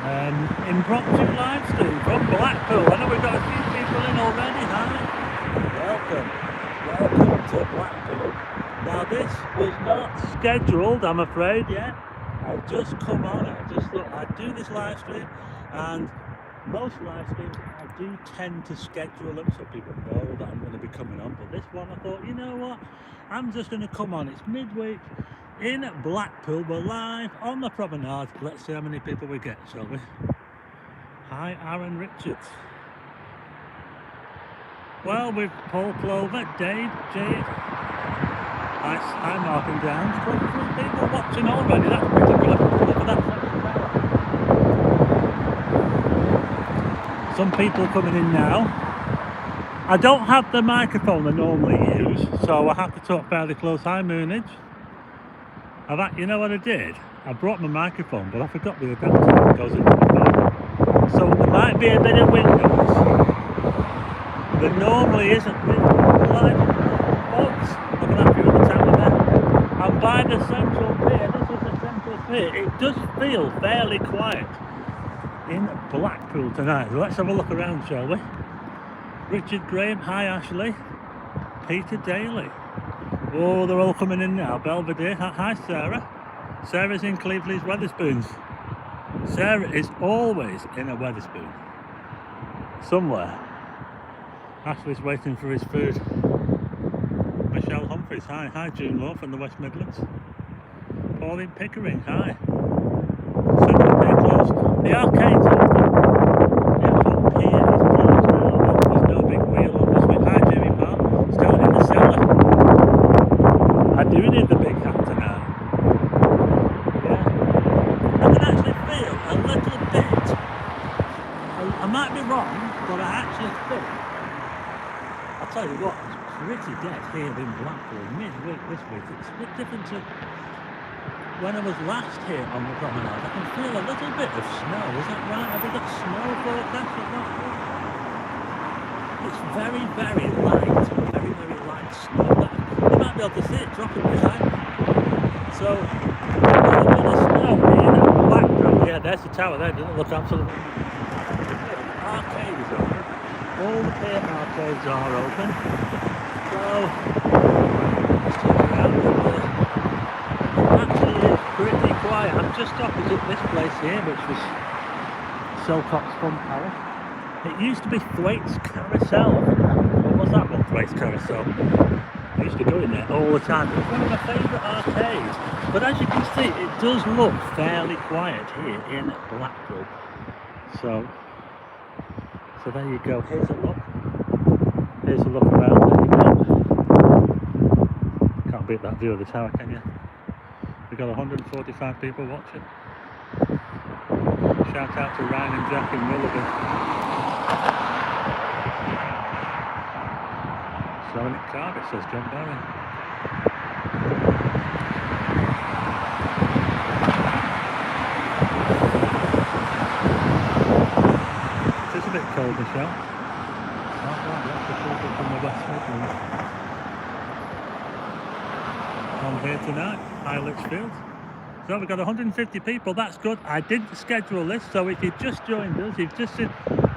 Impromptu live stream from Blackpool. I know we've got a few people in already. Hi, welcome to Blackpool. Now this was not scheduled, I'm afraid, yet. I just come on. I just thought I'd do this live stream, and most live streams I do tend to schedule them so people know that I'm going to be coming on. But this one I thought, you know what? I'm just going to come on. It's midweek in Blackpool. We're live on the promenade. Let's see how many people we get, shall we? Hi, Aaron Richards. Well, with Paul Clover, Dave, Jade. Hi, Mark and Downs. 23 people watching already. That's pretty good. Look at that. Some people coming in now. I don't have the microphone I normally use, so I have to talk fairly close. Hi, Moonage. You know what I did? I brought my microphone, but I forgot the adapter that goes into the phone. So there might be a bit of wind noise. There normally isn't. Like, folks, look at that view of the tower there. I'm by the central pier. This is the central pier. It does feel fairly quiet in Blackpool tonight. So let's have a look around, shall we? Richard Graham, hi Ashley. Peter Daly. Oh, they're all coming in now. Belvedere, hi Sarah. Sarah's in Cleveland's Weatherspoons. Sarah is always in a Weatherspoon. Somewhere. Ashley's waiting for his food. Michelle Humphries, hi. Hi June Law from the West Midlands. Pauline Pickering, hi. Central Pier closed. The arcade's open. The actual pier is closed now. There's no big wheel on this bit. Hi Jimmy Park. Still in the cellar. I do need the big hat tonight. Yeah. I can actually feel a little bit. I might be wrong, but I actually feel. I'll tell you what, it's pretty dead here in Blackpool midweek this week. It's a bit different to when I was last here on the promenade. I can feel a little bit of snow. Is that right? Have we got snow forecast at Blackpool? It's very, very light. Very, very light snow. You might be able to see it dropping behind me. So, a little bit of snow in Blackpool. Yeah, there's the tower there. Doesn't it look absolutely... The arcade is open. All the pier arcades are open. So, let's check it out. Actually, it's pretty quiet. I'm just opposite this place here, which was Selcock's Fun Palace. It used to be Thwaites Carousel. What was that one, Thwaites Carousel? I used to go in there all the time. It was one of my favourite arcades. But as you can see, it does look fairly quiet here in Blackpool. So there you go. Here's a look. Here's a look around. There you go. Can't beat that view of the tower, can you? We've got 145 people watching. Shout out to Ryan and Jack in Willoughby. Selling it Cardiff, says John Barry. It is a bit cold, Michelle. Oh, right, that's the people from the West Midlands. On here tonight, High Lichfield. So we've got 150 people, that's good. I didn't schedule this, so if you've just joined us, you've just said,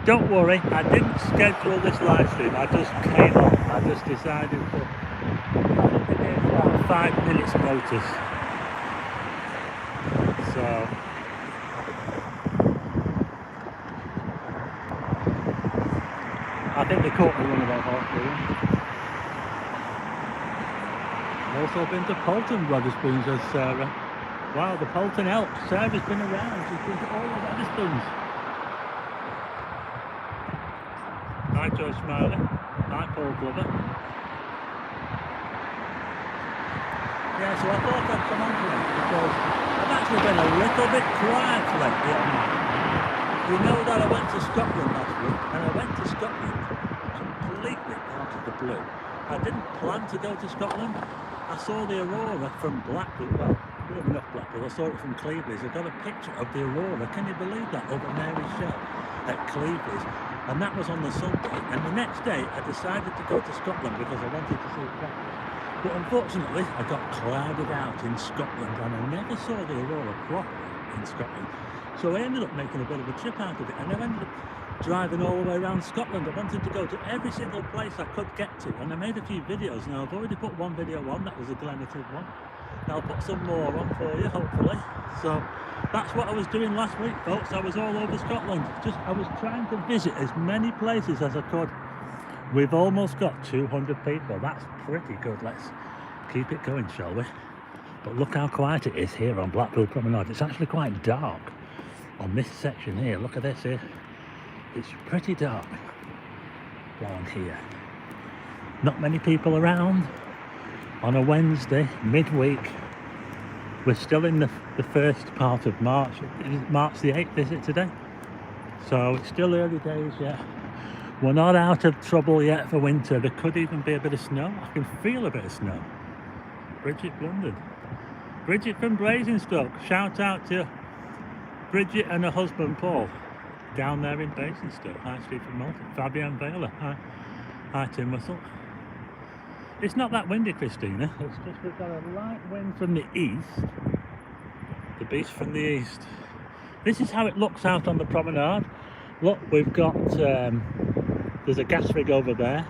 don't worry, I didn't schedule this live stream, I just came on. I just decided to about 5 minutes notice. So I think they caught me one about half. I've also been to Polton Weatherspoons, says Sarah. Wow, the Polton Elks. Sarah's been around. She's been to all the Weatherspoons. Hi, Joe Smiley. Hi, Paul Glover. Yeah, so I thought I'd come on to that because I've actually been a little bit quiet lately. You know that I went to Scotland last week, and I went to Scotland completely out of the blue. I didn't plan to go to Scotland. I saw the aurora from Blackpool. Well, enough Blackpool. I saw it from Cleveland's. I got a picture of the aurora. Can you believe that? Over Mary's Shell at Cleveland's. And that was on the Sunday. And the next day, I decided to go to Scotland because I wanted to see it properly. But unfortunately, I got clouded out in Scotland and I never saw the aurora properly in Scotland. So I ended up making a bit of a trip out of it, and I ended up driving all the way around Scotland. I wanted to go to every single place I could get to, and I made a few videos. Now I've already put one video on, that was a Glenative one. I'll put some more on for you, hopefully. So that's what I was doing last week, folks. I was all over Scotland. I was trying to visit as many places as I could. We've almost got 200 people. That's pretty good. Let's keep it going, shall we? But look how quiet it is here on Blackpool Promenade. It's actually quite dark on this section here. Look at this here. It's pretty dark down here. Not many people around on a Wednesday, midweek. We're still in the first part of March. It's March the 8th, is it today? So it's still early days yet. We're not out of trouble yet for winter. There could even be a bit of snow. I can feel a bit of snow. Bridget blundered. Bridget from Basingstoke. Shout out to Bridget and her husband Paul down there in Basingstoke. Hi Stephen Moulton. Fabian Baylor. Hi Tim Russell. It's not that windy, Christina. It's just we've got a light wind from the east. The beast from the east. This is how it looks out on the promenade. Look, we've got, there's a gas rig over there.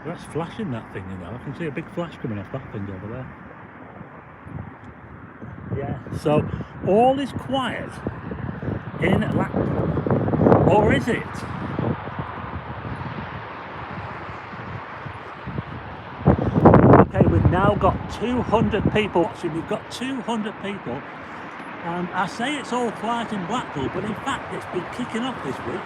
That's flashing, that thing, you know. I can see a big flash coming off that thing over there. Yeah, so all is quiet in Blackpool. Or is it? We've now got 200 people watching. We've got 200 people, and I say it's all quiet in Blackpool, but in fact it's been kicking off this week.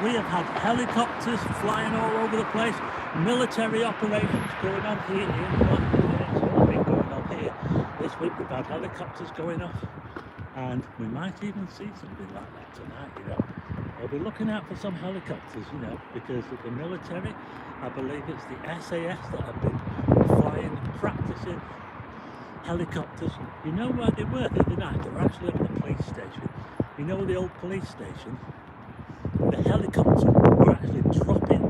We have had helicopters flying all over the place, military operations going on here in Blackpool. That's what's been going on here. This week we've had helicopters going off, and we might even see something like that tonight, you know. I'll be looking out for some helicopters, you know, because of the military. I believe it's the SAS that have been flying, practicing helicopters. You know where they were the other night? They were actually at the police station. You know the old police station? The helicopters were actually dropping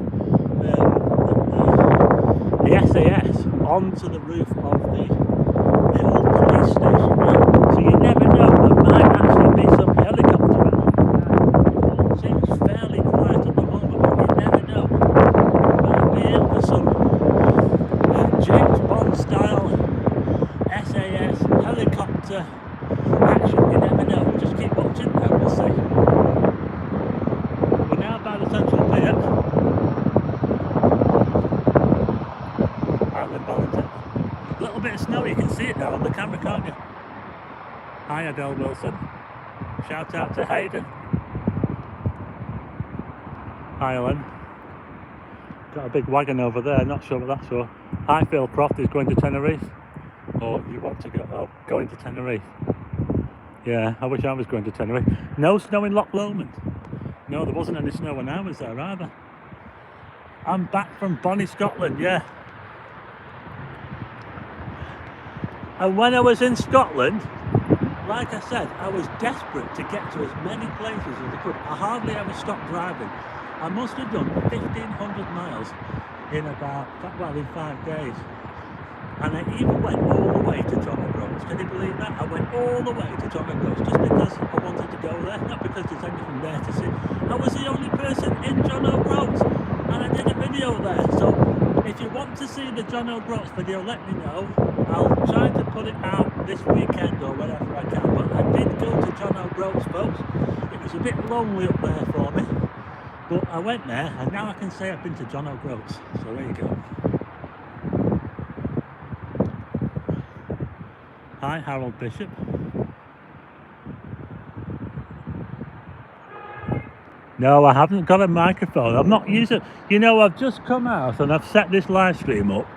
the SAS onto the roof of the old police station. Right? So you never know, there might actually be some helicopter around. It seems fairly quiet at the moment, but you never know. Might be in for some James Bond style SAS helicopter action. You never know. Just keep watching and we'll see. We're now by the central pier. A little bit of snow, you can see it now on the camera, can't you? Hi Adele Wilson. Shout out to Hayden. Hi Ellen. Got a big wagon over there, not sure what that's for. Hi Phil Croft is going to Tenerife. Or you want to go? Oh, going to Tenerife. Yeah, I wish I was going to Tenerife. No snow in Loch Lomond. No, there wasn't any snow when I was there either. I'm back from Bonnie, Scotland, yeah. And when I was in Scotland, like I said, I was desperate to get to as many places as I could. I hardly ever stopped driving. I must have done 1,500 miles in in 5 days. And I even went all the way to John O'Groats. Can you believe that? I went all the way to John O'Groats just because I wanted to go there, not because there's anything there to see. I was the only person in John O'Groats, and I did a video there. So if you want to see the John O'Groats video, let me know. I'll try to put it out this weekend or whenever I can. But I did go to John O'Groats, folks. It was a bit lonely up there for me, but I went there, and now I can say I've been to John O'Groats. So there you go. Hi, Harold Bishop. No, I haven't got a microphone. I'm not using. You know, I've just come out and I've set this live stream up,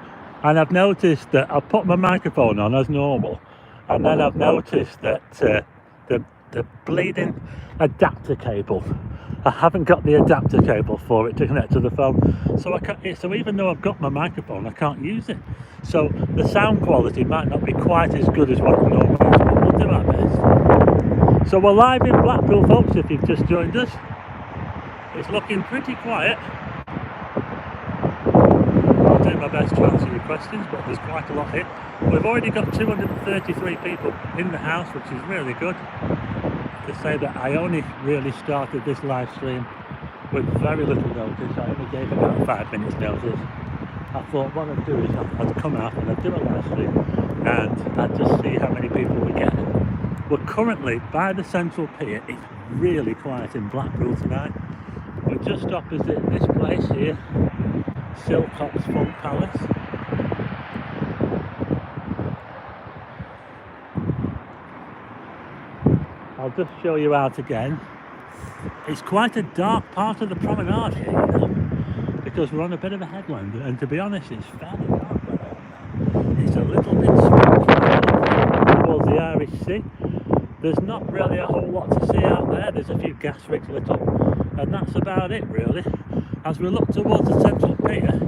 and I've noticed that I've put my microphone on as normal, and then I've noticed that the bleeding adapter cable. I haven't got the adapter cable for it to connect to the phone, so so even though I've got my microphone, I can't use it. So the sound quality might not be quite as good as what it normally is, but we'll do our best. So we're live in Blackpool, folks, if you've just joined us. It's looking pretty quiet. I'll do my best to answer your questions, but there's quite a lot here. We've already got 233 people in the house, which is really good. to say that I only really started this live stream with very little notice. I only gave about 5 minutes notice. I thought what I'd do is I'd come out and I'd do a live stream and I'd just see how many people we get. We're currently by the Central Pier. It's really quiet in Blackpool tonight. We're just opposite this place here, Silcock's Fun Palace. I'll just show you out again. It's quite a dark part of the promenade here, you know, because we're on a bit of a headland, and to be honest, it's fairly dark where I am now. It's a little bit spooky towards the Irish Sea. There's not really a whole lot to see out there. There's a few gas rigs lit up, and that's about it really. As we look towards the Central Pier,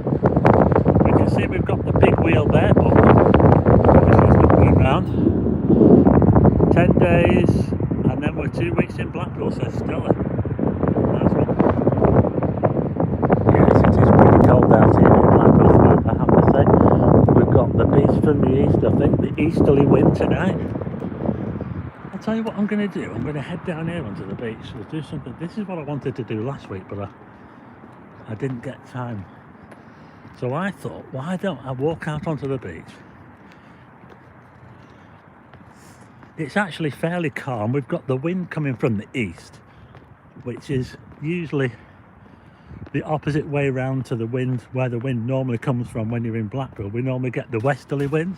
we can see we've got the big wheel there, but obviously it's not going round. 10 days, and then we're 2 weeks in Blackpool, says Stella. Nice one. Yes, it is pretty cold out here in Blackpool tonight, I have to say. We've got the beast from the east, I think, the easterly wind tonight. I'll tell you what I'm going to do. I'm going to head down here onto the beach. We'll do something. This is what I wanted to do last week, but I didn't get time. So I thought, why don't I walk out onto the beach? It's actually fairly calm. We've got the wind coming from the east, which is usually the opposite way round to the wind, where the wind normally comes from when you're in Blackpool. We normally get the westerly wind,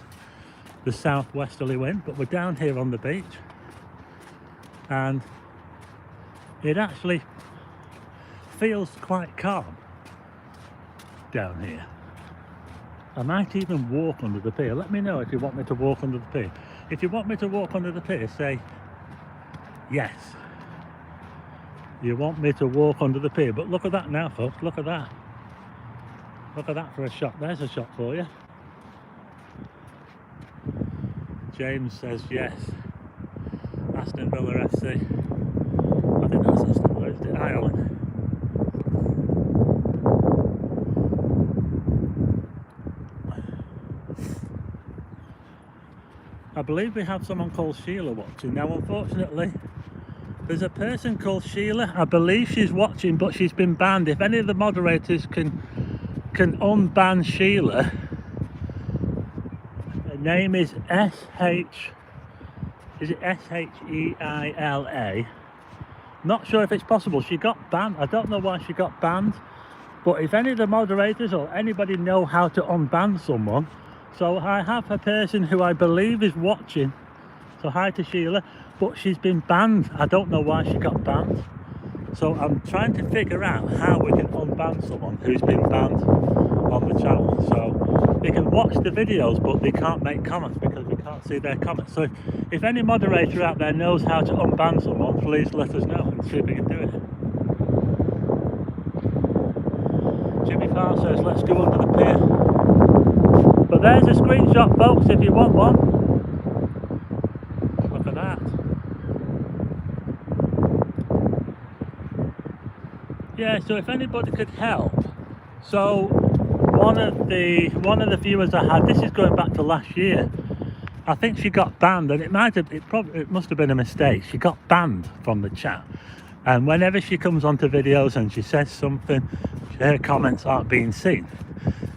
the southwesterly wind, but we're down here on the beach and it actually feels quite calm down here. I might even walk under the pier. Let me know if you want me to walk under the pier. If you want me to walk under the pier, say yes. You want me to walk under the pier. But look at that now, folks. Look at that. Look at that for a shot. There's a shot for you. James says yes. Aston Villa FC. I think that's Aston Villa, isn't it? Ireland. I believe we have someone called Sheila watching. Now, unfortunately, there's a person called Sheila. I believe she's watching, but she's been banned. If any of the moderators can unban Sheila, her name is is it S-H-E-I-L-A? Not sure if it's possible. She got banned. I don't know why she got banned, but if any of the moderators or anybody know how to unban someone. So I have a person who I believe is watching, so hi to Sheila, but she's been banned. I don't know why she got banned. So I'm trying to figure out how we can unban someone who's been banned on the channel. So they can watch the videos, but they can't make comments because we can't see their comments. So if any moderator out there knows how to unban someone, please let us know and see if we can do it. Jimmy Farr says, let's go under the pier. But there's a screenshot, folks, if you want one. Look at that. Yeah, so if anybody could help. So one of the viewers I had, this is going back to last year. I think she got banned, and it must have been a mistake. She got banned from the chat. And whenever she comes onto videos and she says something, her comments aren't being seen.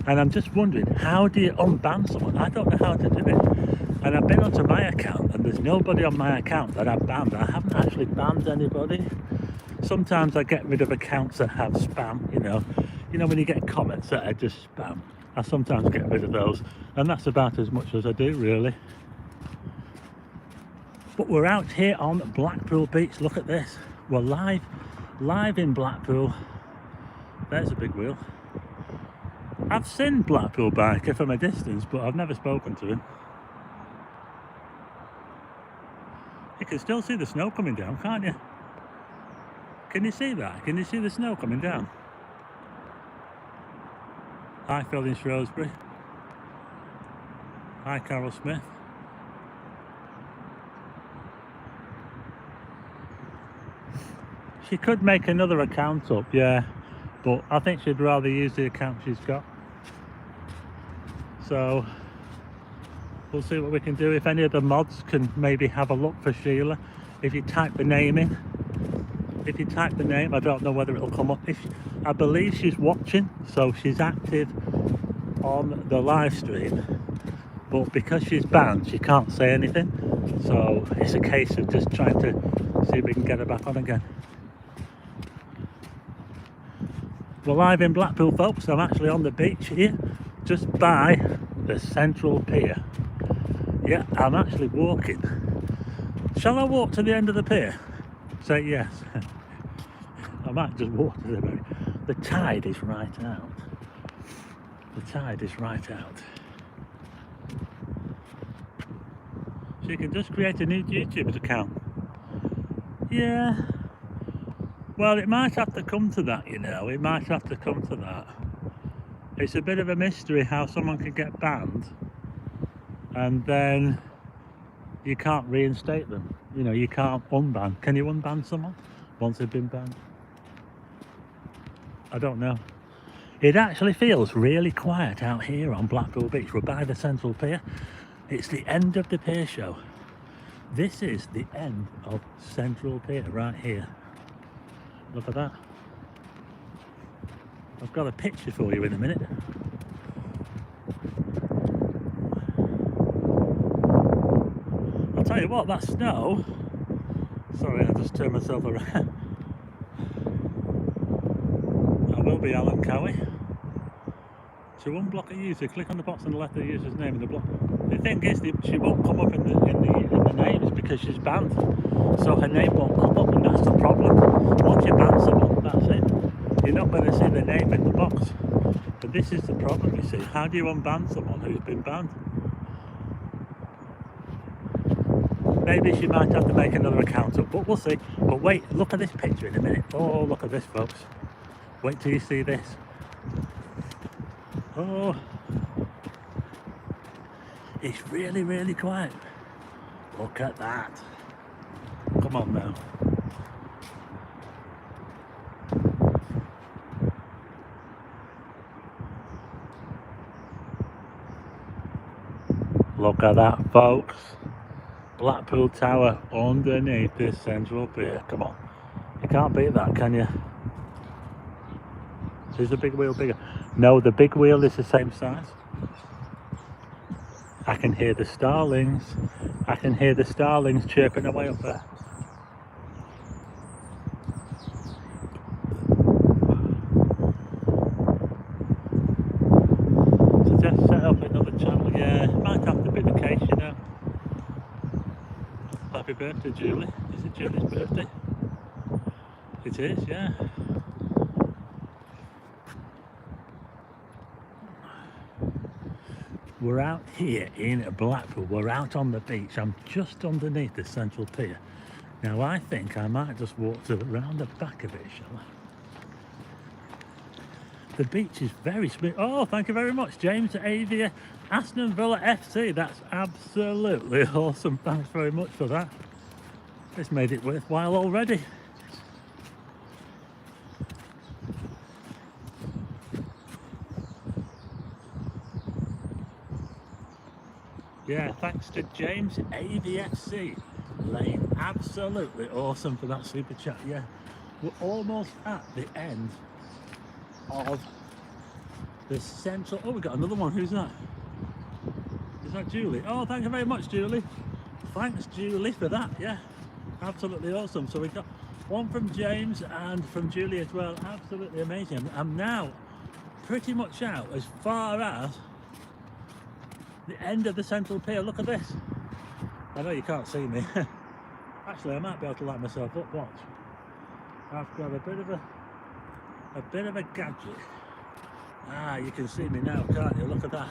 And I'm just wondering, how do you unban someone? I don't know how to do it. And I've been onto my account and there's nobody on my account that I've banned. I haven't actually banned anybody. Sometimes I get rid of accounts that have spam, you know when you get comments that are just spam. I sometimes get rid of those, and that's about as much as I do really. But we're out here on Blackpool Beach. Look at this. We're live in Blackpool. There's a big wheel. I've seen Blackpool Biker from a distance, but I've never spoken to him. You can still see the snow coming down, can't you? Can you see that? Can you see the snow coming down? Hi, Phil in Shrewsbury. Hi, Carol Smith. She could make another account up, yeah, but I think she'd rather use the account she's got. So we'll see what we can do. If any of the mods can maybe have a look for Sheila. if you type the name in. If you type the name, I don't know whether it'll come up. I believe she's watching, so she's active on the live stream, but because she's banned, she can't say anything. So it's a case of just trying to see if we can get her back on again. We're live in Blackpool, folks. I'm actually on the beach here, just by the central pier. Yeah, I'm actually walking. Shall I walk to the end of the pier? Say yes. I might just walk to the very... The tide is right out. The tide is right out. So you can just create a new YouTube account. Yeah. Well, it might have to come to that, you know. It might have to come to that. It's a bit of a mystery how someone can get banned and then you can't reinstate them. You know, you can't unban. Can you unban someone once they've been banned? I don't know. It actually feels really quiet out here on Blackpool Beach. We're by the central pier. It's the end of the pier show. This is the end of Central Pier right here. Look at that. I've got a picture for you in a minute. I'll tell you what, that snow... Sorry, I just turned myself around. I will be Alan Cowie. To unblock a user, click on the box on the left of the user's name in the block. The thing is, she won't come up in the names because she's banned. So her name won't come up, and that's the problem. Once you ban someone, that's it. You're not going to see the name in the box. But this is the problem, you see. How do you unban someone who's been banned? Maybe she might have to make another account up, but we'll see. But wait, look at this picture in a minute. Oh, look at this, folks. Wait till you see this. Oh, it's really, really quiet. Look at that. Come on now. Look at that, folks. Blackpool Tower underneath this central pier. Come on. You can't beat that, can you? Is the big wheel bigger? No, the big wheel is the same size. I can hear the starlings. I can hear the starlings chirping away up there. So just set up another channel. Yeah, it might have to be the case, you know. Happy birthday, Julie. Is it Julie's birthday? It is, yeah. We're out here in Blackpool. We're out on the beach. I'm just underneath the central pier. Now I think I might just walk around the back of it, shall I? The beach is very smooth. Oh, thank you very much, James Avia, Aston Villa FC. That's absolutely awesome. Thanks very much for that. It's made it worthwhile already. Yeah, thanks to James AVFC Lane. Absolutely awesome for that super chat. Yeah, we're almost at the end of the central. Oh, we got another one. Who's that? Is that Julie? Oh, thank you very much, Julie. Thanks, Julie, for that. Yeah, absolutely awesome. So we got one from James and from Julie as well. Absolutely amazing. I'm now pretty much out as far as the end of the central pier. Look at this. I know you can't see me. Actually, I might be able to light myself up. Watch. I've got a bit of a gadget. Ah, you can see me now, can't you? Look at that.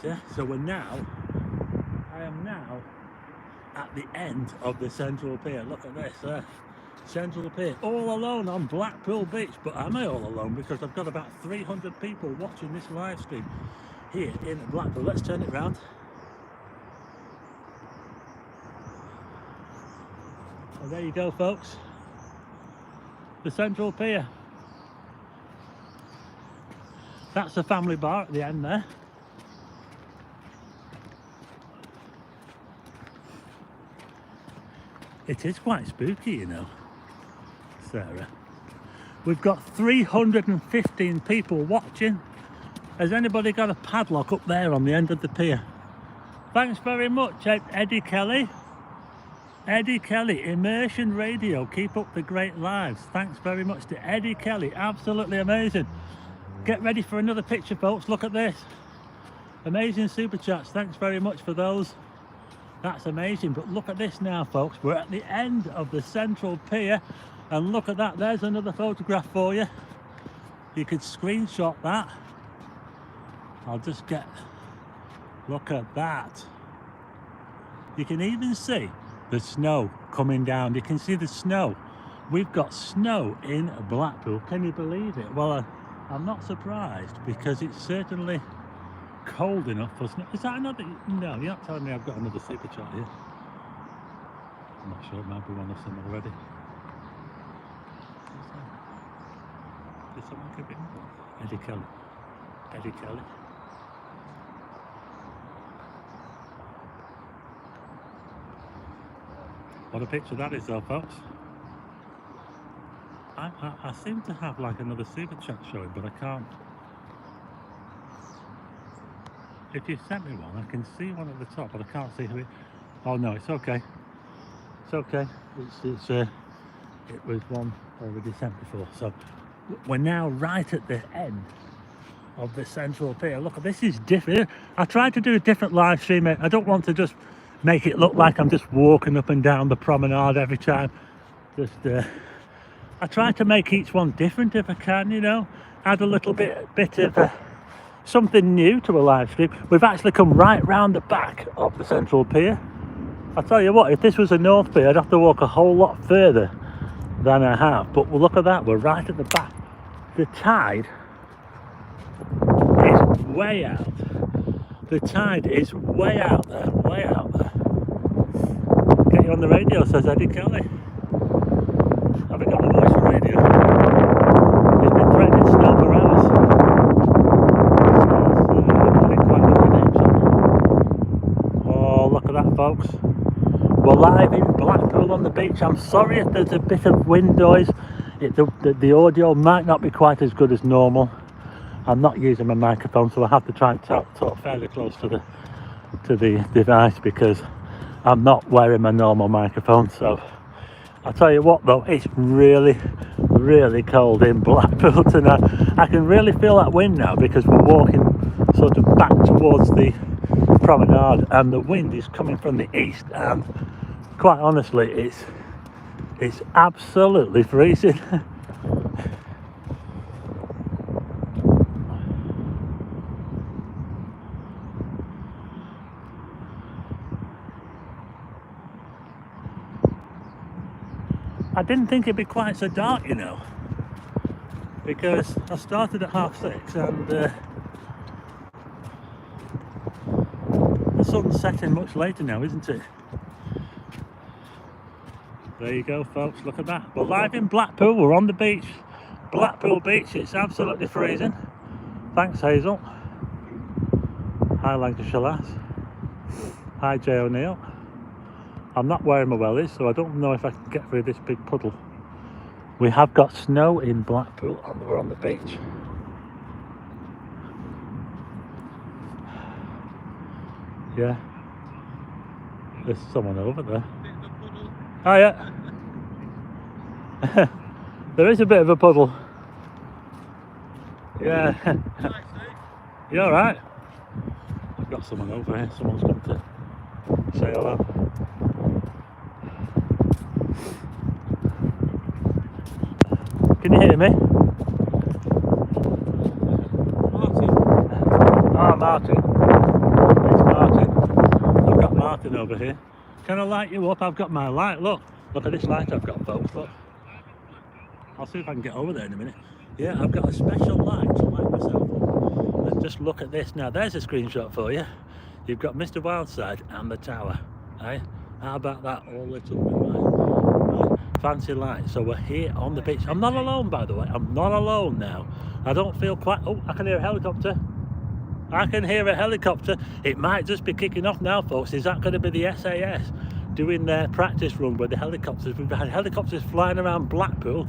Yeah. So I am now at the end of the central pier. Look at this. Central pier, all alone on Blackpool Beach. But am I all alone? Because I've got about 300 people watching this live stream here in Blackpool. Let's turn it round. And there you go, folks. The central pier. That's the family bar at the end there. It is quite spooky, you know, Sarah. We've got 315 people watching. Has anybody got a padlock up there on the end of the pier? Thanks very much, Eddie Kelly. Eddie Kelly, Immersion Radio, keep up the great lives. Thanks very much to Eddie Kelly, absolutely amazing. Get ready for another picture, folks. Look at this. Amazing super chats, thanks very much for those. That's amazing, but look at this now, folks. We're at the end of the central pier, and look at that, there's another photograph for you. You could screenshot that. I'll just get, look at that. You can even see the snow coming down. You can see the snow. We've got snow in Blackpool. Can you believe it? Well, I'm not surprised, because it's certainly cold enough for snow. Is that another? No, you're not telling me I've got another super chat here. I'm not sure, it might be one of them already. Did someone give it more? Eddie Kelly. Eddie Kelly. What a picture that is though, folks. I seem to have like another super chat showing, but I can't. If you sent me one, I can see one at the top, but I can't see who it. Oh no, it's okay. It's okay. It was one already sent before. So we're now right at the end of the central pier. Look, this is different. I tried to do a different live stream. I don't want to just make it look like I'm just walking up and down the promenade every time. I try to make each one different if I can, you know. Add a little bit of something new to a live stream. We've actually come right round the back of the central pier. I'll tell you what, if this was a north pier, I'd have to walk a whole lot further than I have. But look at that, we're right at the back. The tide is way out. The tide is way out there, way out there. Get you on the radio, says Eddie Kelly. Have I got the voice on radio? He's been threatening snow for hours. I didn't quite get the name. Oh, look at that, folks. We're live in Blackpool on the beach. I'm sorry if there's a bit of wind noise. The audio might not be quite as good as normal. I'm not using my microphone, so I have to try and talk fairly close to the device, because I'm not wearing my normal microphone. So I'll tell you what though, it's really, really cold in Blackpool tonight. I can really feel that wind now, because we're walking sort of back towards the promenade, and the wind is coming from the east, and quite honestly it's absolutely freezing. I didn't think it'd be quite so dark, you know, because I started at 6:30, and the sun's setting much later now, isn't it? There you go, folks, look at that. We're live in Blackpool, we're on the beach, Blackpool Beach. It's absolutely freezing. Thanks, Hazel. Hi, Lancashire Lass. Hi, Jay O'Neill. I'm not wearing my wellies, so I don't know if I can get through this big puddle. We have got snow in Blackpool, and we're on the beach. Yeah. There's someone over there. Oh yeah. There is a bit of a puddle. Yeah. You alright? I've got someone over here. Someone's got to say hello. Can you hear me? Martin. Ah, Martin. It's Martin. I've got Martin over here. Can I light you up? I've got my light. Look at this light I've got, folks. Look. I'll see if I can get over there in a minute. Yeah, I've got a special light to light myself up. And just look at this now. There's a screenshot for you. You've got Mr. Wildside and the tower. Eh? How about that all lit up with my fancy light? So we're here on the beach. I'm not alone, by the way. I'm not alone now. I don't feel quite... Oh, I can hear a helicopter. I can hear a helicopter. It might just be kicking off now, folks. Is that going to be the SAS doing their practice run with the helicopters. We've had helicopters flying around Blackpool.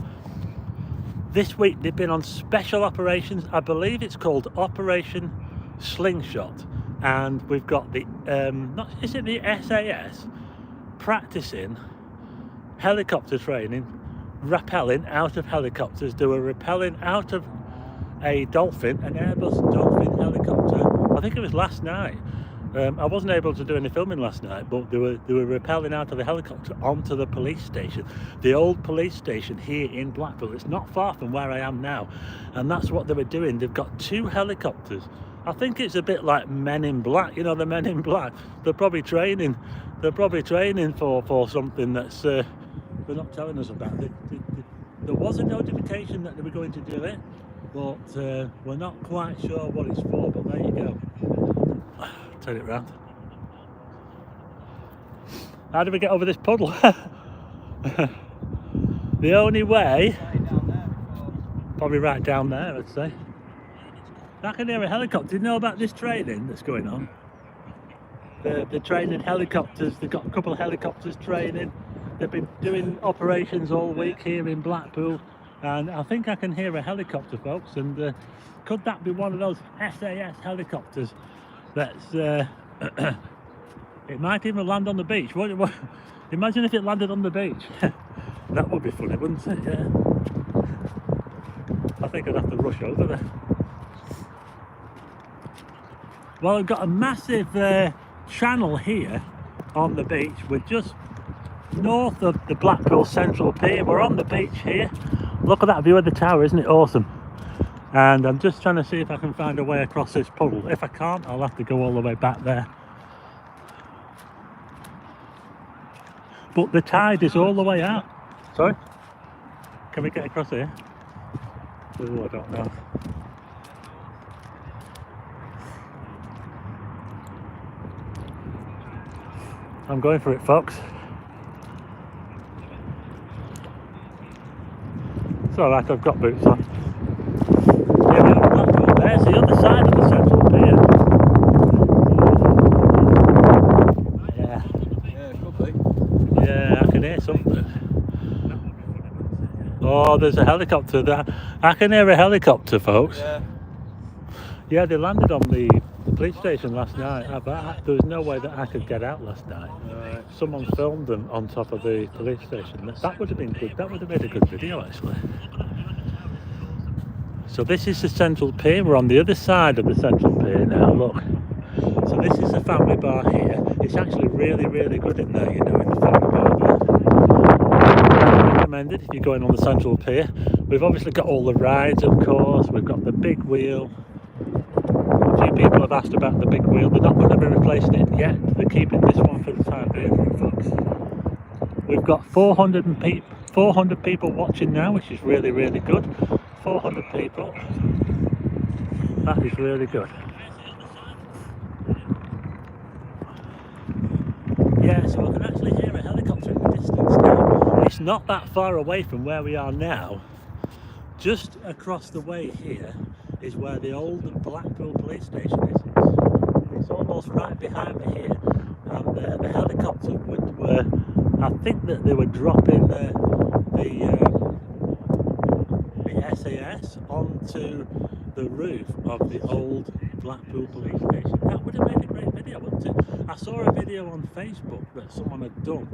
This week they've been on special operations. I believe it's called Operation Slingshot, and we've got the is it the SAS practicing helicopter training, rappelling out of helicopters. They were rappelling out of a Dolphin, an Airbus Dolphin helicopter. I think it was last night. I wasn't able to do any filming last night, but they were rappelling out of the helicopter onto the police station, the old police station here in Blackpool. It's not far from where I am now, and that's what they were doing. They've got 2 helicopters. I think it's a bit like Men in Black. You know, the Men in Black. They're probably training. They're probably training for something that's they're not telling us about. There was a notification that they were going to do it, but we're not quite sure what it's for. But there you go. Turn it round. How do we get over this puddle? The only way, probably right down there, I'd say. I can hear a helicopter. Do you know about this training that's going on? They're training helicopters. They've got a couple of helicopters training. They've been doing operations all week here in Blackpool, and I think I can hear a helicopter, folks. And could that be one of those SAS helicopters? That's it might even land on the beach. What, imagine if it landed on the beach. That would be funny, wouldn't it? Yeah. I think I'd have to rush over there. Well, I've got a massive channel here on the beach. We're just north of the Blackpool Central Pier. We're on the beach here. Look at that view of the tower, isn't it awesome? And I'm just trying to see if I can find a way across this puddle. If I can't, I'll have to go all the way back there. But the tide is all the way out. Sorry? Can we get across here? Oh, I don't know. I'm going for it, folks. It's alright, I've got boots on. There's the other side of the Central Pier. Yeah. Yeah, it could be. Yeah, I can hear something. Oh, there's a helicopter there. I can hear a helicopter, folks. Yeah. Yeah, they landed on the police station last night. There was no way that I could get out last night. Right. Someone filmed them on top of the police station. That would have been good. That would have made a good video, actually. So this is the Central Pier. We're on the other side of the Central Pier now, look. So this is the family bar here. It's actually really, really good in there, you know, in the family bar there. Recommended if you're going on the Central Pier. We've obviously got all the rides, of course. We've got the big wheel. A few people have asked about the big wheel. They're not going to be replacing it yet. They're keeping this one for the time being, folks. We've got 400 people watching now, which is really, really good. 400 people. That is really good. Yeah, so I can actually hear a helicopter in the distance now. It's not that far away from where we are now. Just across the way here is where the old Blackpool police station is. It's almost right behind me here. And the helicopter were, I think that they were dropping the SAS onto the roof of the old Blackpool police station. That would have made a great video, wouldn't it? I saw a video on Facebook that someone had done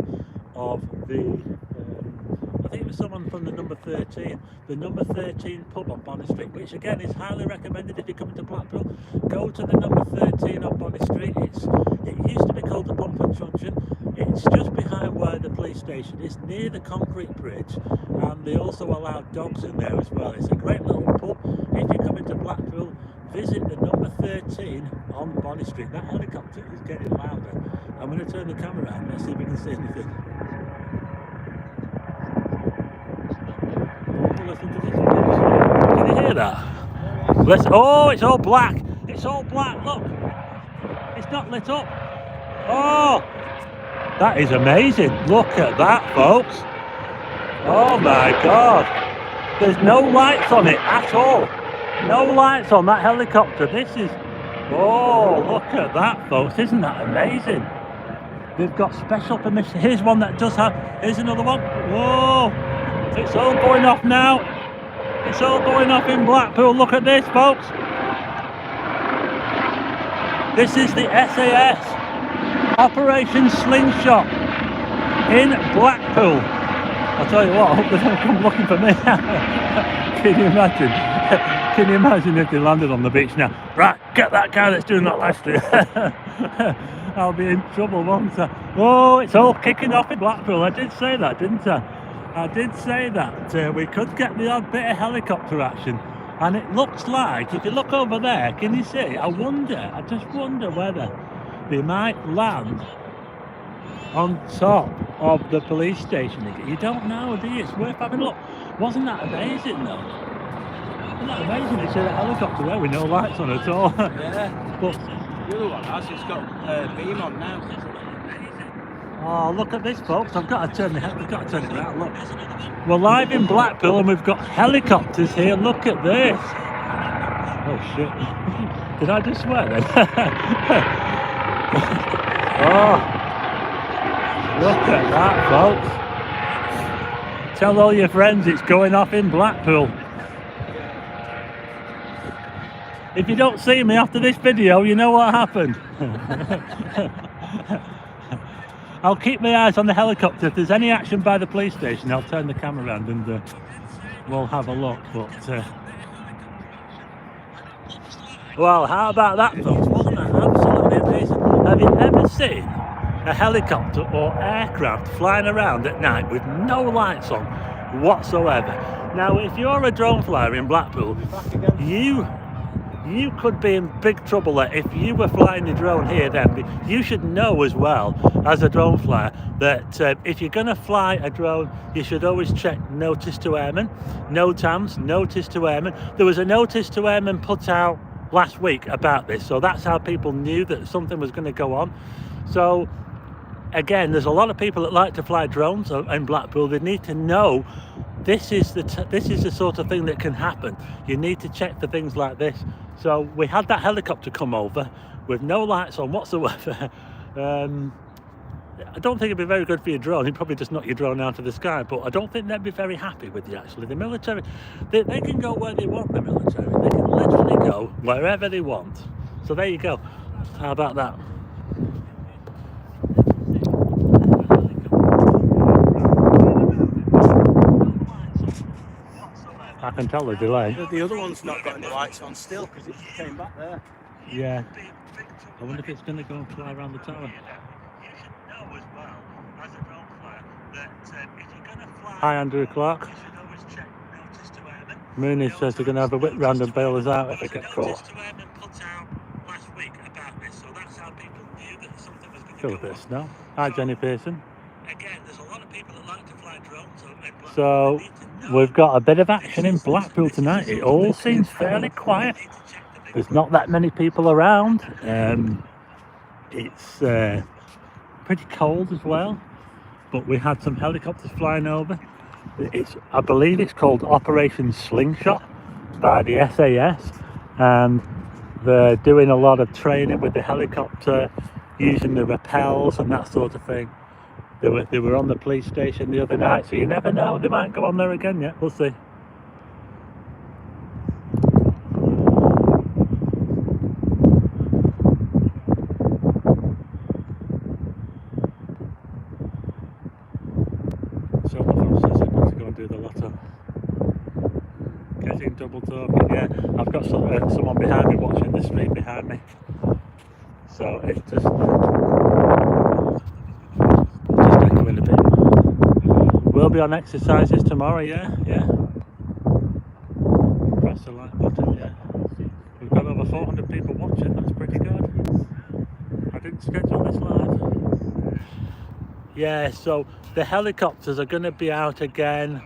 of the I think it was someone from the number 13 pub on Bonny Street, which again is highly recommended if you're coming to Blackpool. Go to the number 13 on Bonny Street. It used to be called the Pump and Truncheon. It's just behind where the police station is, near the concrete bridge, and they also allow dogs in there as well. It's a great little pub. If you're coming to Blackpool, visit the number 13 on Bonny Street. That helicopter is getting louder. I'm going to turn the camera around. Let's see if we can see anything. Listen to this. Can you hear that? Oh, it's all black. It's all black. Look, it's not lit up. Oh, that is amazing. Look at that, folks. Oh my God. There's no lights on it at all. No lights on that helicopter. This is, oh, look at that, folks. Isn't that amazing? They've got special permission. Here's one that does have. Here's another one. Whoa! It's all going off now. It's all going off in Blackpool. Look at this, folks. This is the SAS Operation Slingshot in Blackpool. I'll tell you what, I hope they don't come looking for me. Can you imagine? Can you imagine if they landed on the beach now? Right, get that guy that's doing that live stream. I'll be in trouble, won't I? Oh, it's all kicking off in Blackpool. I did say that, didn't I? I did say that we could get the odd bit of helicopter action. And it looks like, if you look over there, can you see? I just wonder whether they might land on top of the police station again. You don't know, do you? It's worth having a look. Wasn't that amazing though? Wasn't that amazing? It's a helicopter there with no lights on at all. Yeah. But The other one has, it's got beam on now. oh, look at this, folks. I've got to turn it around. Look. We're live in Blackpool and we've got helicopters here. Look at this. Oh, shit. Did I just swear then? Oh, look at that, folks. Tell all your friends it's going off in Blackpool. If you don't see me after this video, you know what happened. I'll keep my eyes on the helicopter. If there's any action by the police station, I'll turn the camera around and we'll have a look. But well, how about that, folks? Wasn't that absolutely amazing? Have you ever seen a helicopter or aircraft flying around at night with no lights on whatsoever? Now, if you're a drone flyer in Blackpool, you could be in big trouble there. If you were flying your drone here then. You should know as well as a drone flyer that if you're going to fly a drone, you should always check notice to airmen, NOTAMs, notice to airmen. There was a notice to airmen put out last week about this, so that's how people knew that something was going to go on. So again, there's a lot of people that like to fly drones in Blackpool. They need to know this is the sort of thing that can happen. You need to check for things like this. So we had that helicopter come over with no lights on whatsoever. I don't think it'd be very good for your drone. You'd probably just knock your drone out of the sky, but I don't think they'd be very happy with you actually. The military, they can go where they want, the military. They can literally go wherever they want. So there you go. How about that? I can tell the delay. The other one's not got any lights on still because it came back there. Yeah. I wonder if it's going to go and fly around the tower. Hi, Andrew Clark. Mooney says they're going to have a whip round and bail us out if they get caught. Feel a bit of snow. Hi, Jenny Pearson. So we've got a bit of action in Blackpool tonight. It all seems fairly quiet. There's not that many people around. It's pretty cold as well. But we had some helicopters flying over. I believe it's called Operation Slingshot by the SAS, and they're doing a lot of training with the helicopter, using the rappels and that sort of thing. They were on the police station the other night, so you never know, they might go on there again. Yeah, we'll see. So my phone says I'm going to go and do the lotto. Getting double talking, yeah. I've got someone behind me watching the stream behind me. So it's just echoing a bit. We'll be on exercises tomorrow, yeah. Press the like button, yeah. We've got over 400 people watching, that's pretty good. I didn't schedule this live. Yeah, so the helicopters are going to be out again.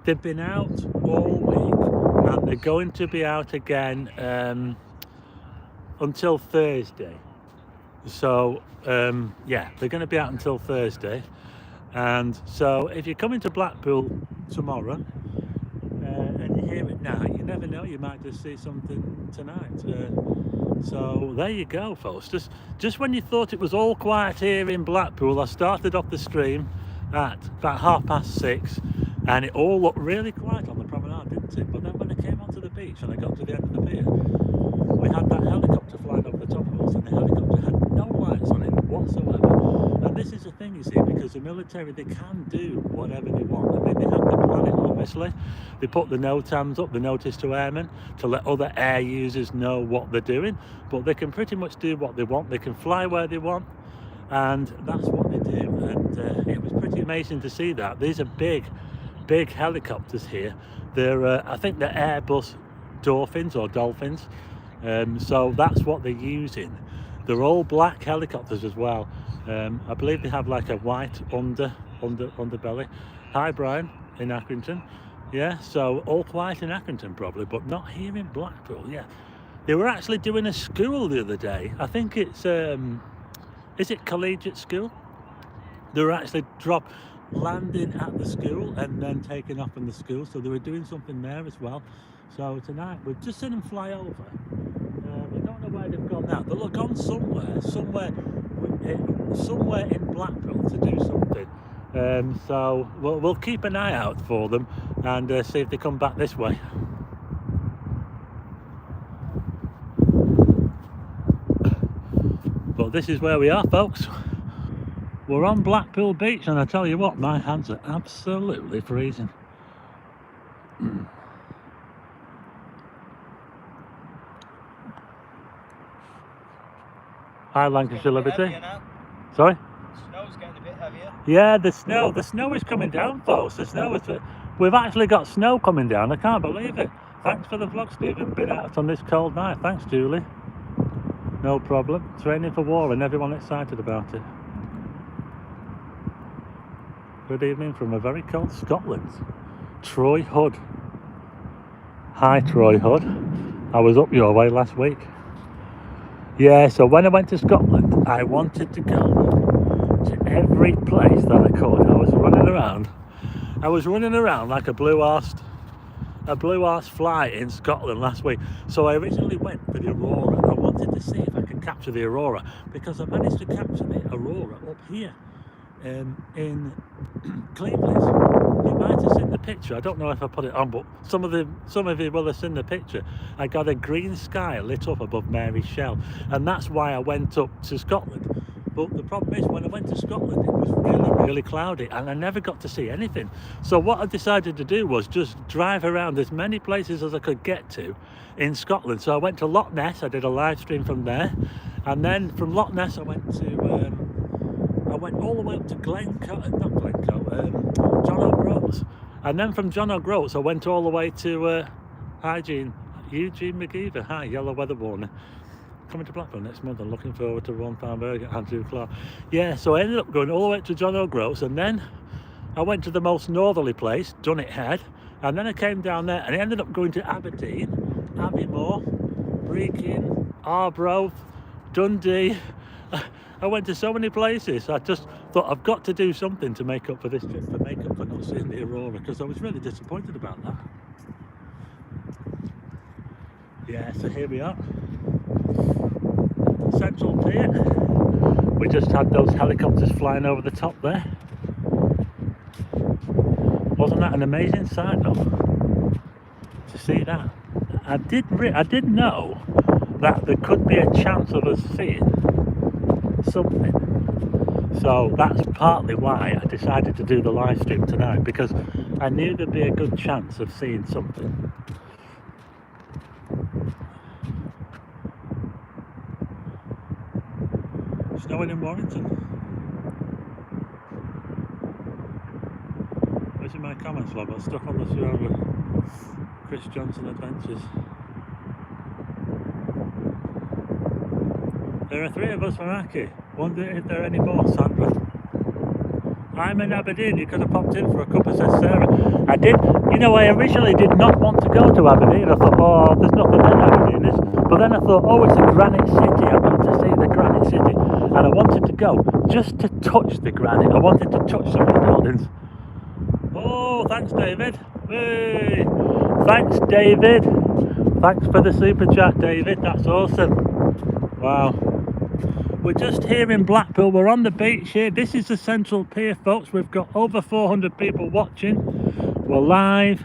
They've been out all week and they're going to be out again until Thursday. So yeah, they're going to be out until Thursday. And so if you're coming to Blackpool tomorrow and you hear it now, you never know, you might just see something tonight. So there you go, folks. Just when you thought it was all quiet here in Blackpool, I started off the stream at about 6:30, and it all looked really quiet on the promenade, didn't it? But then when I came onto the beach and I got to the end of the pier, we had that helicopter flying over the top of us, and the helicopter had no lights on it whatsoever. And this is the thing, you see, because the military, they can do whatever they want. I mean, they have to plan it, obviously. They put the NOTAMs up, the notice to airmen, to let other air users know what they're doing. But they can pretty much do what they want. They can fly where they want, and that's what they do. And it was pretty amazing to see that. These are big helicopters here. They're, I think they're Airbus Dolphins or Dolphins. So that's what they're using. They're all black helicopters as well. I believe they have like a white underbelly. Hi Brian in Accrington. Yeah, so all quiet in Accrington probably, but not here in Blackpool. Yeah, they were actually doing a school the other day. I think it's is it collegiate school? They were actually landing at the school and then taking off from the school, so they were doing something there as well. So tonight we've just seen them fly over. We don't know where they've gone now. They'll have gone somewhere in Blackpool to do something. So we'll keep an eye out for them and see if they come back this way. But this is where we are, folks. We're on Blackpool Beach, and I tell you what, my hands are absolutely freezing. Hi Lancashire Liberty. Sorry? Snow's getting a bit heavier. Yeah, the snow is coming down, folks. We've actually got snow coming down. I can't believe it. Thanks for the vlog, Stephen. Been out on this cold night. Thanks, Julie. No problem. Training for war and everyone excited about it. Good evening from a very cold Scotland. Troy Hood. Hi Troy Hood. I was up your way last week. Yeah, so when I went to Scotland, I wanted to go to every place that I could. I was running around like a blue arse fly in Scotland last week. So I originally went for the aurora. I wanted to see if I could capture the aurora, because I managed to capture the aurora up here in Cleveland. You might have seen the picture. I don't know if I put it on, but some of you will have seen the picture. I got a green sky lit up above Mary's Shell, and that's why I went up to Scotland. But the problem is, when I went to Scotland, it was really cloudy, and I never got to see anything. So what I decided to do was just drive around as many places as I could get to in Scotland. So I went to Loch Ness. I did a live stream from there, and then from Loch Ness I went all the way up to John O'Groats. And then from John O'Groats I went all the way to Eugene McGeever. Hi, yellow weather warning. Coming to Blackpool next month. I'm looking forward to £1 burger, Andrew Clark. Yeah, so I ended up going all the way to John O'Groats, and then I went to the most northerly place, Dunnet Head, and then I came down there and I ended up going to Aberdeen, Abbeymoor, Brechin, Arbroath, Dundee. I went to so many places. I just thought I've got to do something to make up for this trip, to make up for not seeing the aurora, because I was really disappointed about that. Yeah, so here we are. Central Pier. We just had those helicopters flying over the top there. Wasn't that an amazing sight though? To see that. I did know that there could be a chance of us seeing something. So that's partly why I decided to do the live stream tonight, because I knew there'd be a good chance of seeing something. Snowing in Warrington. Where's in my comments log? I got stuck on the show with Chris Johnson Adventures. There are 3 of us from Aki. Wonder if there are any more, Sandra. I'm in Aberdeen. You could have popped in for a cuppa, says Sarah. I did. You know, I originally did not want to go to Aberdeen. I thought, oh, there's nothing in Aberdeen, is. But then I thought, oh, it's a granite city. I want to see the granite city. And I wanted to go just to touch the granite. I wanted to touch some of the buildings. Oh, thanks, David. Hey. Thanks, David. Thanks for the super chat, David. That's awesome. Wow. We're just here in Blackpool. We're on the beach here. This is the Central Pier, folks. We've got over 400 people watching. We're live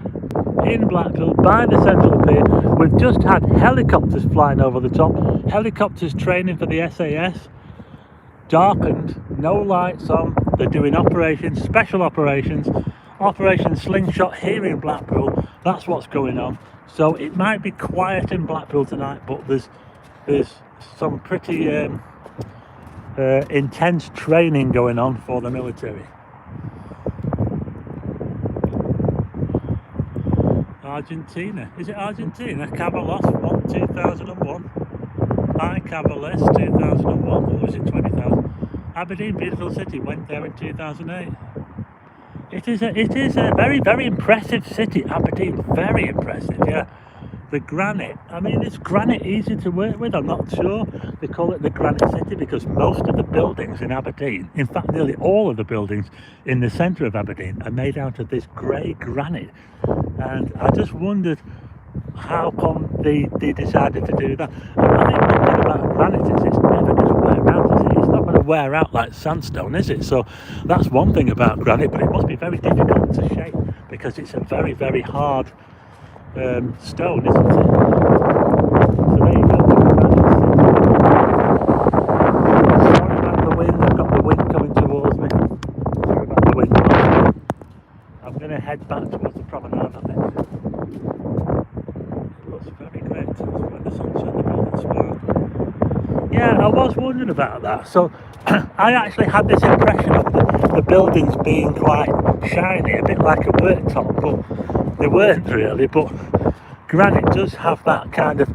in Blackpool by the Central Pier. We've just had helicopters flying over the top. Helicopters training for the SAS. Darkened, no lights on. They're doing operations, special operations. Operation Slingshot here in Blackpool. That's what's going on. So it might be quiet in Blackpool tonight, but there's some pretty intense training going on for the military. Argentina. Is it Argentina? Cavalos won 2001. Hi Cavaliers 2001. Or was it 20,000? Aberdeen, beautiful city. Went there in 2008. It is a very, very impressive city, Aberdeen. Very impressive, yeah. The granite, I mean, is granite easy to work with? I'm not sure. They call it the Granite City because most of the buildings in Aberdeen, in fact nearly all of the buildings in the centre of Aberdeen, are made out of this grey granite. And I just wondered how come they decided to do that. I think one thing about granite is it's never going to wear out, is it? It's not going to wear out like sandstone, is it? So that's one thing about granite, but it must be very difficult to shape because it's a very, very hard stone, isn't it? So there you go. Sorry about the wind. I've got the wind coming towards me. Sorry about the wind. I'm going to head back towards the promenade, I think. It looks very great when the sun's on the building spark. Yeah, I was wondering about that. So I actually had this impression of the buildings being quite shiny, a bit like a worktop, but they weren't really. But granite does have that kind of,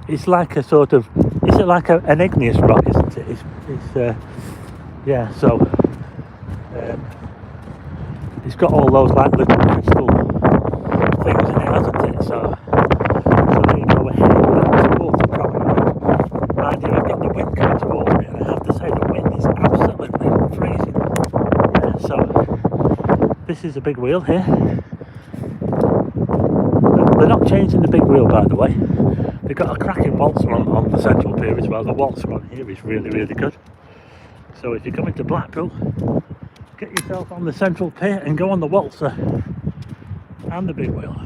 it's like a sort of, is it like an igneous rock, isn't it? It's yeah, so it's got all those like little crystal things in it, hasn't it? So there you go, we're heading back towards the promenade. Mind you, I've got the wind coming towards me, and I have to say the wind is absolutely freezing. Yeah, so this is a big wheel here. They're not changing the big wheel, by the way. They've got a cracking waltzer on the Central Pier as well. The waltzer on here is really, really good. So if you're coming to Blackpool, get yourself on the Central Pier and go on the waltzer and the big wheel.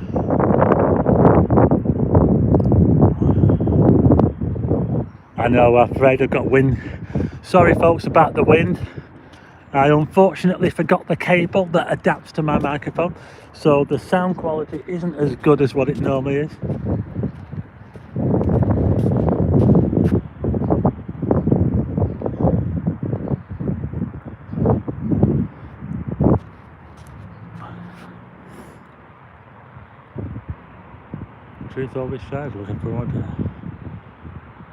I know, I'm afraid I've got wind. Sorry folks about the wind. I unfortunately forgot the cable that adapts to my microphone, so the sound quality isn't as good as what it normally is. Truth always shines, looking forward.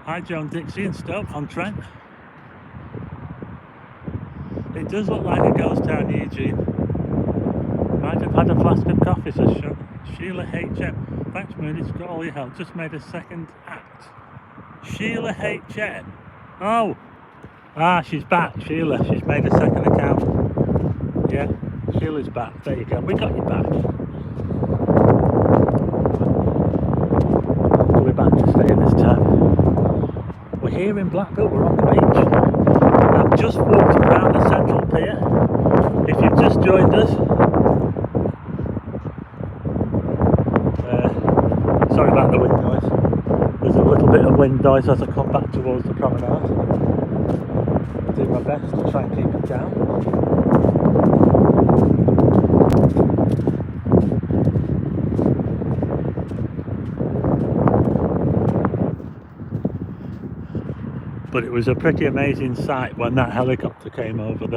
Hi Joan Dixie in Stoke-on-Trent. It does look like a ghost town, Eugene. Might have had a flask of coffee, says Sheila HM. Thanks, Moon, it's got all your help. Just made a second act. Sheila HM. Oh! Ah, she's back, Sheila. She's made a second account. Yeah, Sheila's back. There you go. We got you back. We're back to stay this time. We're here in Blackpool. We're on the beach. I've just walked around the Central Pier. If you've just joined us, sorry about the wind noise. There's a little bit of wind noise as I come back towards the promenade. I'll do my best to try and keep it down. But it was a pretty amazing sight when that helicopter came over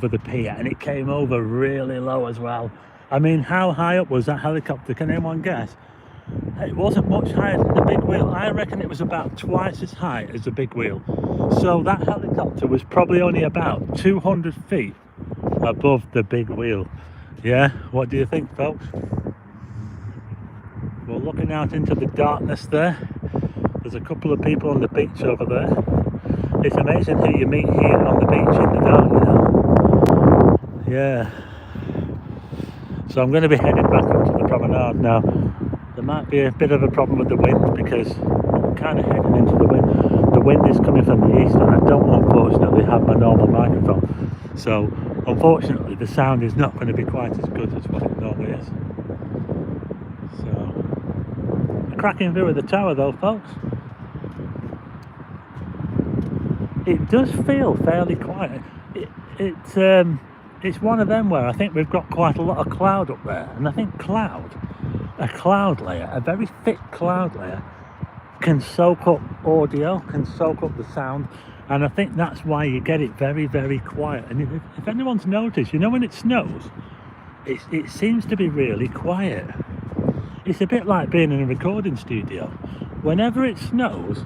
the pier, and it came over really low as well. I mean, how high up was that helicopter? Can anyone guess? It wasn't much higher than the big wheel. I reckon it was about twice as high as the big wheel. So that helicopter was probably only about 200 feet above the big wheel. Yeah, what do you think, folks? We're looking out into the darkness there. There's a couple of people on the beach over there. It's amazing who you meet here on the beach in the dark, you know. Yeah. So I'm going to be heading back up to the promenade now. There might be a bit of a problem with the wind because I'm kind of heading into the wind. The wind is coming from the east, and I don't unfortunately have my normal microphone. So unfortunately the sound is not going to be quite as good as what it normally is. So a cracking view of the tower though, folks. It does feel fairly quiet. It's one of them where I think we've got quite a lot of cloud up there, and I think a cloud layer, a very thick cloud layer, can soak up audio, can soak up the sound, and I think that's why you get it very, very quiet. And if anyone's noticed, you know, when it snows, it seems to be really quiet. It's a bit like being in a recording studio. Whenever it snows,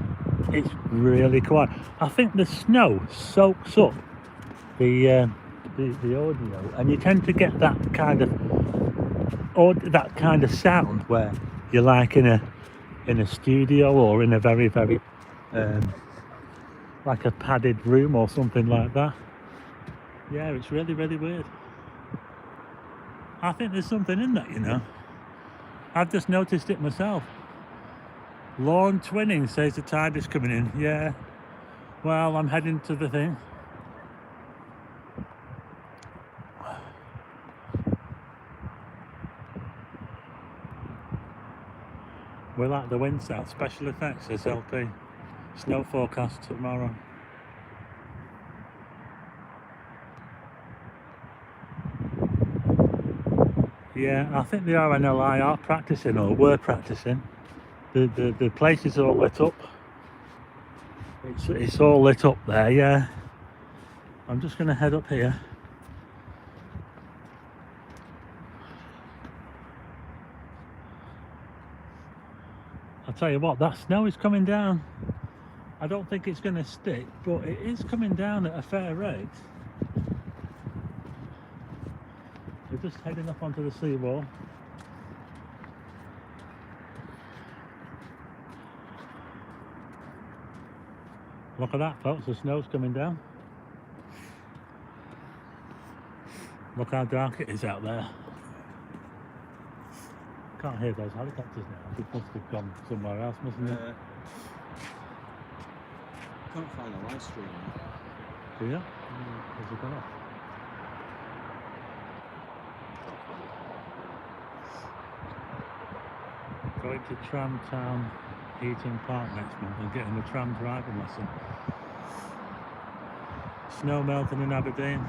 it's really quiet. I think the snow soaks up the audio, and you tend to get that kind of sound where you're like in a studio or in a very, very like a padded room or something like that. Yeah, it's really, really weird. I think there's something in that, you know. I've just noticed it myself. Lawn Twinning says the tide is coming in. Yeah, well, I'm heading to the thing. We like the wind south. Special effects, SLP. Snow forecast tomorrow. Yeah, I think the RNLI are practicing, or were practicing. The place is all lit up. It's all lit up there, yeah. I'm just going to head up here. I'll tell you what, that snow is coming down. I don't think it's going to stick, but it is coming down at a fair rate. We're just heading up onto the seawall. Look at that, folks, the snow's coming down. Look how dark it is out there. Can't hear those helicopters now. They must have gone somewhere else, mustn't they? Can't find a live stream. Do you? Has it gone off? Going to Tram Town Heaton Park next month and getting a tram driving lesson. Snow melting in Aberdeen.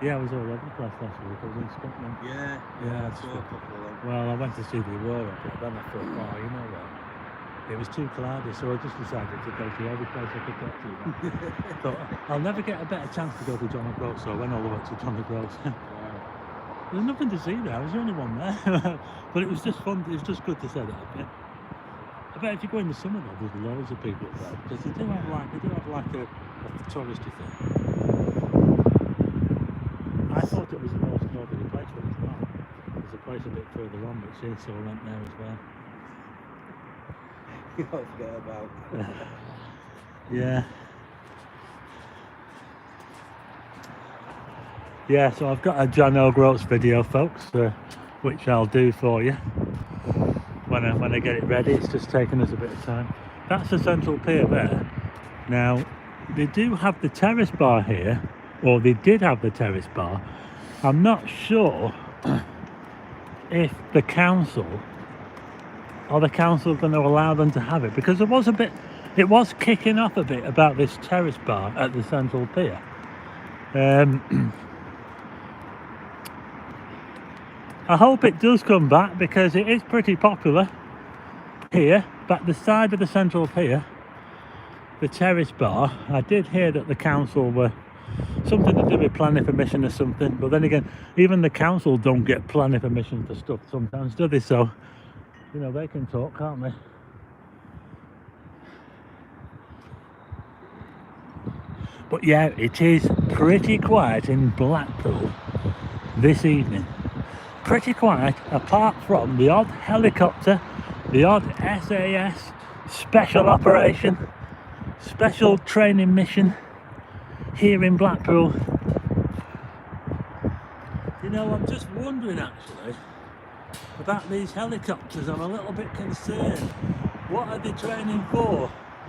Yeah, I was all over the place last week. I was in Scotland. Yeah, I saw a couple of them. Well, I went to see the Aurora, but then I thought, oh, you know what? It was too cloudy, so I just decided to go to every place I could get to. Thought, I'll never get a better chance to go to John O'Groats, so I went all the way to John O'Groats. There's nothing to see there, I was the only one there. But it was just fun, it was just good to set it up, yeah. I bet if you go in the summer though, there's loads of people there, because they do have like a touristy thing. I thought it was the most northerly place, but it's not. There's a place a bit further on, but Chainsaw went there as well. You don't forget about. Yeah. Yeah, so I've got a John O'Groats video, folks, which I'll do for you when I get it ready. It's just taking us a bit of time. That's the central pier there. Now, they do have the terrace bar here, or they did have the terrace bar. I'm not sure if the council are going to allow them to have it, because it was kicking off a bit about this terrace bar at the central pier. I hope it does come back, because it is pretty popular here, but the side of the central pier, the terrace bar, I did hear that the council were something to do with planning permission or something, but then again, even the council don't get planning permission for stuff sometimes, do they? So, you know, they can talk, can't they? But yeah, it is pretty quiet in Blackpool this evening. Pretty quiet, apart from the odd helicopter, the odd SAS special operation, special training mission here in Blackpool. You know, I'm just wondering actually about these helicopters. I'm a little bit concerned. What are they training for?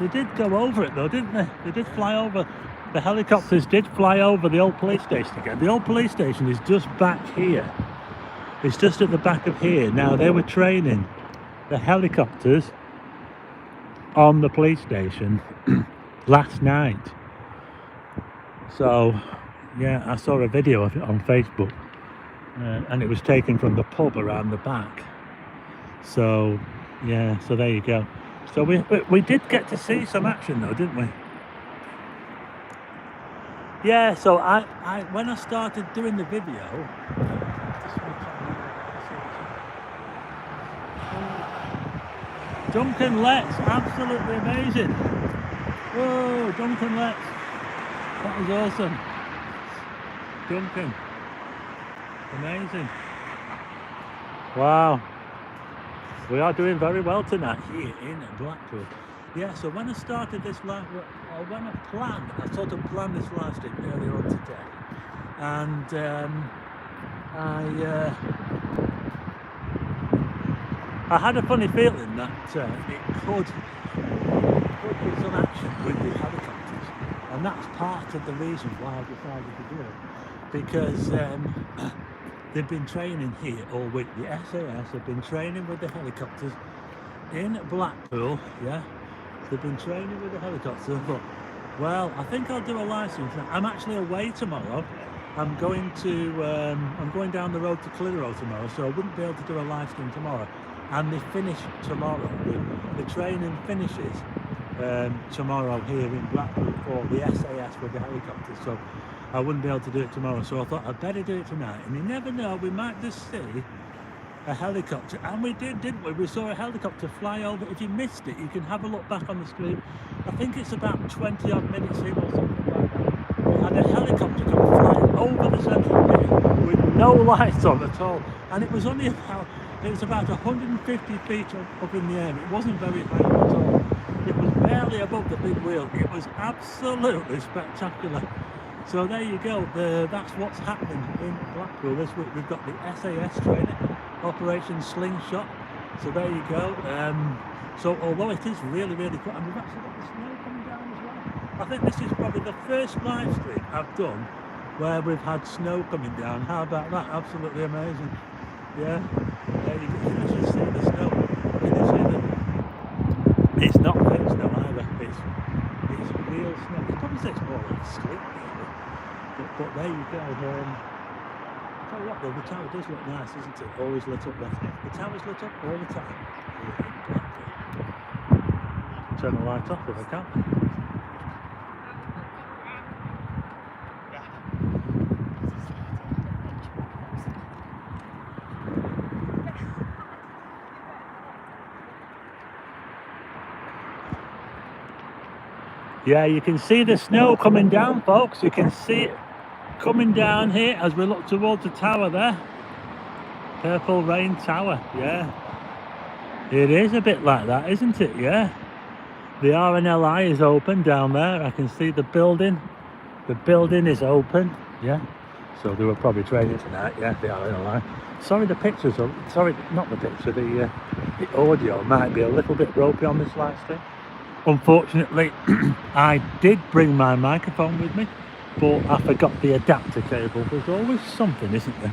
They did go over it though, didn't they? They did fly over. The helicopters did fly over the old police station again. The old police station is just back here. It's just at the back of here. Now, they were training the helicopters on the police station last night. So, yeah, I saw a video of it on Facebook. And it was taken from the pub around the back. So, yeah, so there you go. So we did get to see some action though, didn't we? Yeah, so I when I started doing the video, Duncan Letts, absolutely amazing. Whoa, Duncan Letts, that was awesome. Duncan, amazing. Wow, we are doing very well tonight here in Blackpool. Yeah, so when I started this live, or when I sort of planned this live stream earlier on today, and I had a funny feeling that it could be some action with the helicopters, and that's part of the reason why I decided to do it, because they've been training here all week. The SAS have been training with the helicopters in Blackpool, yeah. They've been training with the helicopter. But, well, I think I'll do a live stream tonight. I'm actually away tomorrow. I'm going down the road to Clitheroe tomorrow, so I wouldn't be able to do a live stream tomorrow. And they finish tomorrow. The training finishes tomorrow here in Blackpool for the SAS with the helicopters. So I wouldn't be able to do it tomorrow. So I thought I'd better do it tonight. And you never know, we might just see a helicopter, and we did, didn't we? We saw a helicopter fly over. If you missed it, you can have a look back on the screen. I think it's about 20 odd minutes in or something like that. We had a helicopter come flying over the central Pier with no lights on at all, and it was about 150 feet up in the air. It wasn't very high at all. It was barely above the big wheel. It was absolutely spectacular. So there you go. That's what's happening in Blackpool this week. We've got the SAS training, Operation Slingshot. So there you go. So although it is really, really cool, and we've actually got the snow coming down as well. I think this is probably the first live stream I've done where we've had snow coming down. How about that? Absolutely amazing. Yeah. There you go. You can actually see the snow. Can you see that? It's not fake snow either. It's real snow. You probably say it's more like sleet. But there you go. Tell you what though, the tower does look nice, isn't it? Always lit up there. The tower's lit up all the time. Turn the light off if I can. Yeah, you can see the snow coming down, folks. You can see it coming down here as we look towards the tower there. Purple Rain Tower, yeah. It is a bit like that, isn't it? Yeah. The RNLI is open down there. I can see the building. The building is open, yeah. So they were probably training tonight, yeah, the RNLI. Sorry, the pictures, sorry, not the picture, the audio might be a little bit ropey on this live stream. Unfortunately, I did bring my microphone with me, but I forgot the adapter cable. There's always something, isn't there?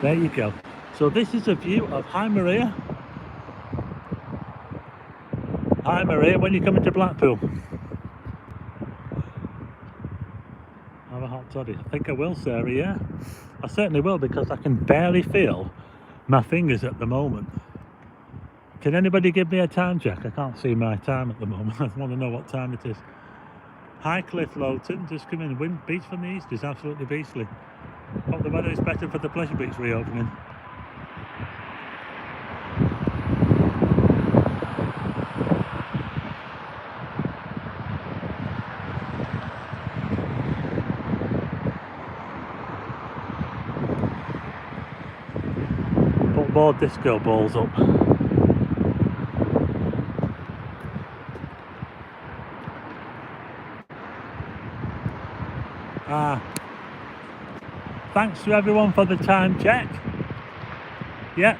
There you go. So this is a view of, hi Maria. Hi Maria, when you coming to Blackpool? Have a hot toddy. I think I will, Sarah, yeah. I certainly will, because I can barely feel my fingers at the moment. Can anybody give me a time check? I can't see my time at the moment. I want to know what time it is. Hi Cliff Lowton, just come in. Wind beach from the east is absolutely beastly. Hope the weather is better for the Pleasure Beach reopening. Put more disco balls up. Thanks to everyone for the time check. Yep.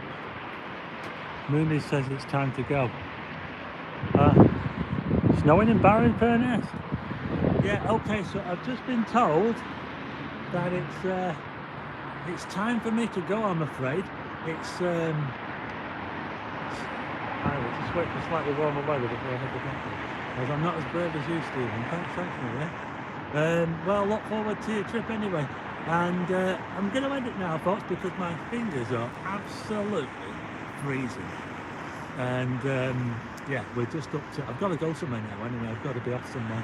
Mooney says it's time to go. snowing in Barrow in fairness. Yeah, okay, so I've just been told that it's time for me to go, I'm afraid. I will just wait for slightly warmer weather before I head to Blackpool, because I'm not as brave as you, Stephen. Thanks for me. Well, look forward to your trip anyway. And I'm going to end it now, folks, because my fingers are absolutely freezing. And yeah, we're just up to, I've got to go somewhere now anyway, I've got to be off somewhere.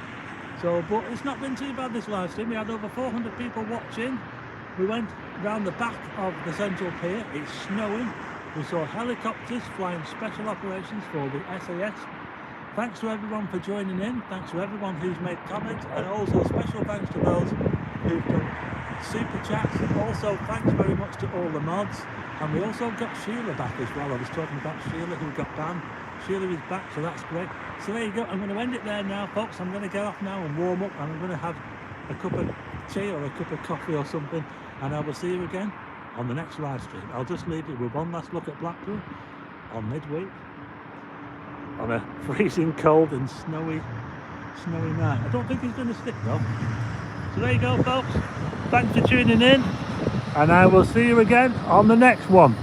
So, but it's not been too bad, this live stream. We had over 400 people watching. We went round the back of the central pier. It's snowing. We saw helicopters flying special operations for the SAS. Thanks to everyone for joining in. Thanks to everyone who's made comments, and also special thanks to those who've done super chats. Also, thanks very much to all the mods. And we also got Sheila back as well. I was talking about Sheila who got banned. Sheila is back, so that's great. So there you go. I'm going to end it there now, folks. I'm going to get off now and warm up, and I'm going to have a cup of tea or a cup of coffee or something, and I will see you again on the next live stream. I'll just leave you with one last look at Blackpool on midweek on a freezing cold and snowy night. I don't think he's going to stick though. So there you go, folks. Thanks for tuning in, and I will see you again on the next one.